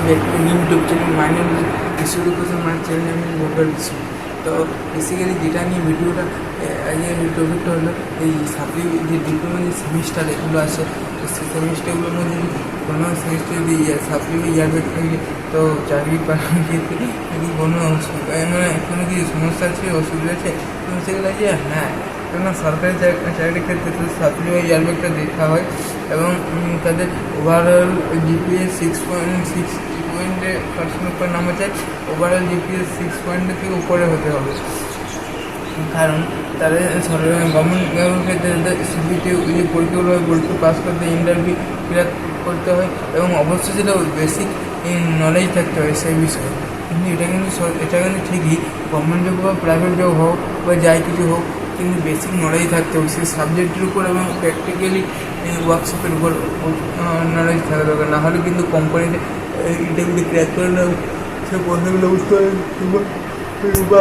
Back to YouTube channel মাইনের বিশ্বরূপের মার চ্যানেলে আমি বলবার দিচ্ছি। তো বেসিক্যালি যেটা নিয়ে ভিডিওটা আজকে টপিকটা হলো এই সাপ্লি যে ডিপ্লোমা যে সেমিস্টার এগুলো আছে, তো সেই সেমিস্টারগুলোর মধ্যে যদি কোনো সেমিস্টার যদি সাপ্লি ইয়ার ব্যাক থাকে তো চাকরি পাওয়ার ক্ষেত্রে যদি কোনো মানে কোনো কি সমস্যা আছে, অসুবিধা আছে, তো সেগুলো যে হ্যাঁ, কেননা সরকারি চাকরির ক্ষেত্রে তো সাপ্লি ইয়ার ব্যাকটা দেখা হয় এবং তাদের ওভারঅল জিপিএ 6.6 পার্সেন্ট উপর নামা চাই। ওভারঅল জিপিএ 6 পয়েন্টের থেকে উপরে হতে হবে, কারণ তাদের গভর্নমেন্ট ক্ষেত্রে সিবিটি যে পরীক্ষাগুলো হয় পরীক্ষা পাস করতে ইন্টারভিউ ক্লিয়ার করতে হয় এবং অবশ্যই সেটা বেসিক নলেজ থাকতে হয় সেই বিষয়ে। কিন্তু এটা কিন্তু ঠিকই গভর্নমেন্ট জব বা প্রাইভেট জব হোক বা যাই কিছু হোক, কিন্তু বেসিক নলেজ থাকতে হবে সেই সাবজেক্টের উপর এবং প্র্যাকটিক্যালি ওয়ার্কশপের উপর নলেজ থাকা দরকার। না হলে কিন্তু কোম্পানিতে ইন্টারভিউ ক্র্যাক করে না সে প্রশ্নগুলো উত্তর বা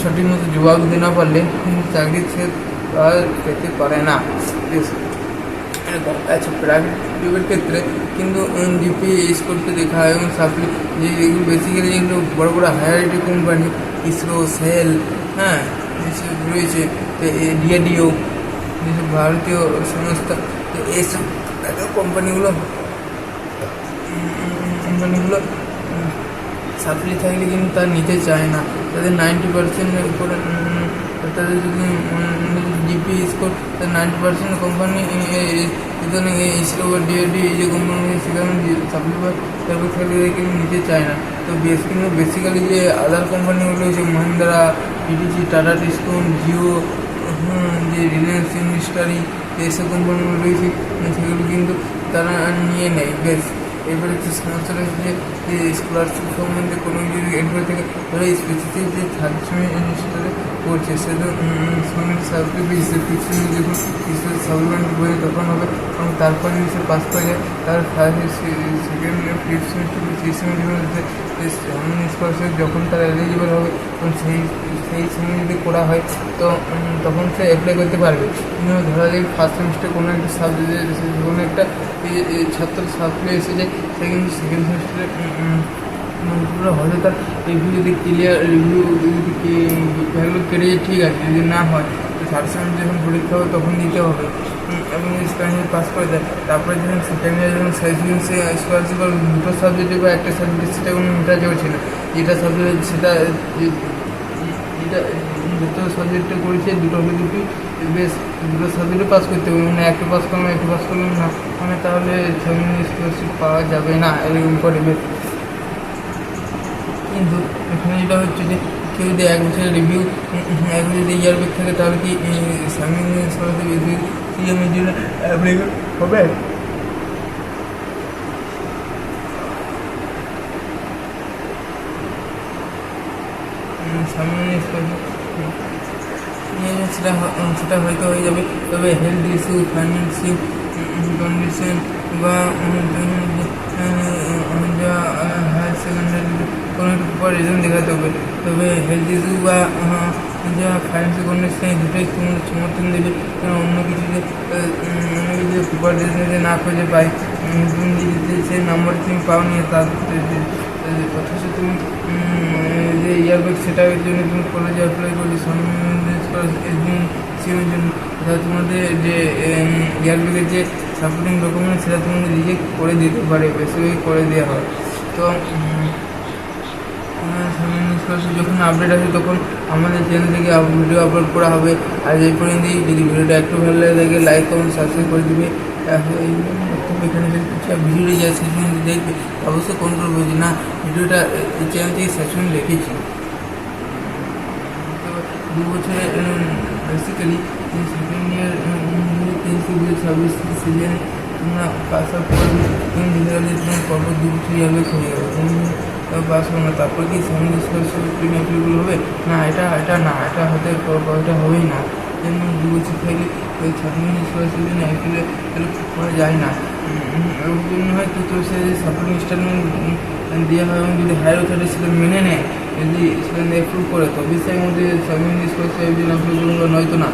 সঠিক মতো জবাব দিতে না পারলে চাকরি সে পেতে পারে না। আচ্ছা, প্রাইভেট জবের ক্ষেত্রে কিন্তু জিপিএ স্কোরকে দেখা হয় এবং সাপ্লি যে এগুলো বেসিক্যালি যেগুলো বড়ো বড়ো higher IT company, ISRO, SAIL, হ্যাঁ যেসব রয়েছে, তো ডিআরডিও যেসব ভারতীয় সংস্থা, তো এইসব কোম্পানিগুলো সাপ্লি থাকলে কিন্তু তার নিতে চায় না। তাদের 90%-এর উপরে তাদের যদি জিপিএ স্কোর তার 90% কোম্পানি সুতরাং ইসরো বা ডিআরডি এই যে কোম্পানি সেখানে সাপ্লি বা তারপর থাকলে কিন্তু নিতে চায় না। তো কিন্তু বেসিক্যালি যে আদার কোম্পানিগুলো হচ্ছে মহিন্দ্রা, পিটিসি, টাটা ডিসকন, জিও, যে রিলায়েন্স ইন্ডাস্ট্রি, এইসব কোম্পানিগুলো রয়েছে সেগুলো কিন্তু তারা নিয়ে নেয়। বেশ এবারে যে সমস্যাটা হচ্ছে যে স্কলারশিপ সম্বন্ধে কোনো যদি এরপর থেকে ধরো স্পেসিফিক যে থার্ড সেমিস্টারে পড়ছে সে তো সাবজেক্ট যখন সাপ্লিমেন্ট বই তখন হবে এবং তারপরে যদি সে পাস করে যায় তার second fifth semester six semester scholarship যখন তার এলিজিবল হবে তখন সেই সময় যদি করা হয় তো তখন সে অ্যাপ্লাই করতে পারবে। কিন্তু ধরা যায় ফার্স্ট সেমিস্টার কোনো একটা সাবজেক্ট কোনো একটা ছাত্র সাপ্লি এসেছে সে কিন্তু সেকেন্ড সেমিস্টারে হয়তো তার রিভিউ যদি রিভিউ যদি ভ্যালু কেটে যায় ঠিক আছে, যদি না হয় তো থার্ড সেমিস্টার যখন পরীক্ষা হবে তখন দিতে হবে এবং সেকেন্ড পাস করে দেয়। তারপরে যখন সেকেন্ড ইয়ার যখন সে স্কলারশিপ দুটো সাবজেক্টে বা একটা সাবজেক্টে সেটা কোনো মেটার যাচ্ছে না, যেটা সাবজেক্ট সেটা যেটা দুটো সাবজেক্টে করেছে দুটো হলে দুটি বেশ দুটো সাবজেক্টে পাস করতে হবে, মানে একটা পাস করলাম না মানে তাহলে স্কলারশিপ পাওয়া যাবে না এরকম করে। বেশ কিন্তু এখানে যেটা হচ্ছে যে কেউ যদি এক বছরের রিভিউ এক বছর ইয়ার ব্যাক থাকে তাহলে কি সামনে স্কলারশিপ সিএমের জন্য অ্যাপ্লাই হবে? সামনে সেটা হয়তো হয়ে যাবে, তবে হেলথ ইস্যু, ফাইন্যান্সিয়াল কন্ডিশন বা হায়ার সেকেন্ডারি কোনো একটু পর রিজন দেখাতে হবে। তবে হেলথ ইস্যু বা যা ফাইন্যান্সিয়াল কন্ডিশন দুটোই সমর্থন দেবে, কারণ অন্য কিছু সুপার রিজনে না খুঁজে পাই তুমি যদি সেই নাম্বার তুমি পাও নিয়ে তার অথচ তুমি যে ইয়ারব্যাগ সেটার জন্য তুমি কলেজে অ্যাপ্লাই করলে সিএমের জন্য, তাহলে তোমাদের যে ইয়ারব্যাগের যে সাপোর্টিং ডকুমেন্ট সেটা তোমাদের রিজেক্ট করে দিতে পারে, বেশিরভাগই করে দেওয়া হয়। তো যখন আপডেট আসে তখন আমাদের চ্যানেল থেকে ভিডিও আপলোড করা হবে। আর এই পর্যন্তই, যদি ভিডিওটা একটু ভালো লাগে থাকে লাইক কমেন্ট সাবস্ক্রাইব করে দিবে। এখানে ভিডিওটা যায় সেখানে দেখবে অবশ্যই কন্ট্রোল করছি না ভিডিওটা এই চ্যানেল থেকে সেশন দেখেছি। তো 2 বছরে বেসিক্যালি সেকেন্ড ইয়ার 23-26 সিজনে তোমরা পাস আউট করবে, তুমি ধীরে ধীরে তোমার পরপর 2 বছর ইয়ারব্যাক হয়ে যাবে, তুমি পাস করো না। তারপর কি সামনে স্কলারশিপ হবে না? এটা হতে এটা হবেই না। যেমন 2 বছর থাকলে ওই সামনে স্কলারশিপ জন্য অ্যাপ্লাই করা যায় না। ওর জন্য হয়তো তো সে সাপোর্টিং ইনস্টলমেন্ট দেওয়া হয় এবং যদি হায়ার অথরিটি সেটা মেনে নেয়, যদি সেটা অ্যাপ্রুভ করে তো বিষয়ের মধ্যে সামনে স্কলারশিপ একদিন অ্যাপ্লাই করুন, নয়তো না।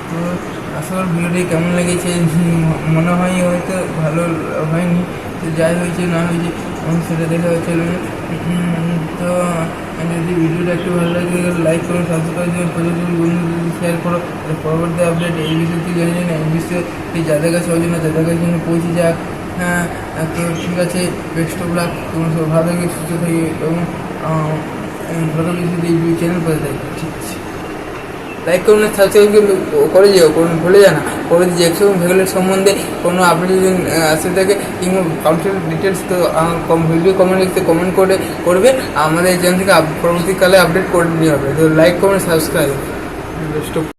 তো আশা করি ভিডিওটি কেমন লেগেছে। মনে হয় হয়তো ভালো হয়নি, তো যাই হয়েছে না হয়েছে সেটা দেখা হচ্ছে। তো যদি ভিডিওটা একটু ভালো লাগে লাইক করো, সাবস্ক্রাইব করো, প্রচুর বন্ধুদের শেয়ার করো। পরবর্তী আপডেট এই বিষয়টি জানি না, এই বিষয়টি যাদের কাছে ওই জন্য যাদের কাছে পৌঁছে যাক। হ্যাঁ, তো ঠিক আছে, বেস্ট অফ লাক, তোমার সব ভালো থাকে, সুস্থ থাকে এবং ভালো বিষয়টি এই চ্যানেল করে দেয়। ঠিক আছে, লাইক করুন, সাবস্ক্রাইব করে যেও, ভুলে যা না। পরে যে একশো ভেগুলের সম্বন্ধে কোনো আপডেট যদি আসে থাকে কিংবা কাউন্সিল ডিটেলস, তো ভিডিও কমেন্ট করবে। আমাদের এই চ্যানেল থেকে পরবর্তীকালে আপডেট করে নিয়ে হবে। তো লাইক করুন, সাবস্ক্রাইব। Best of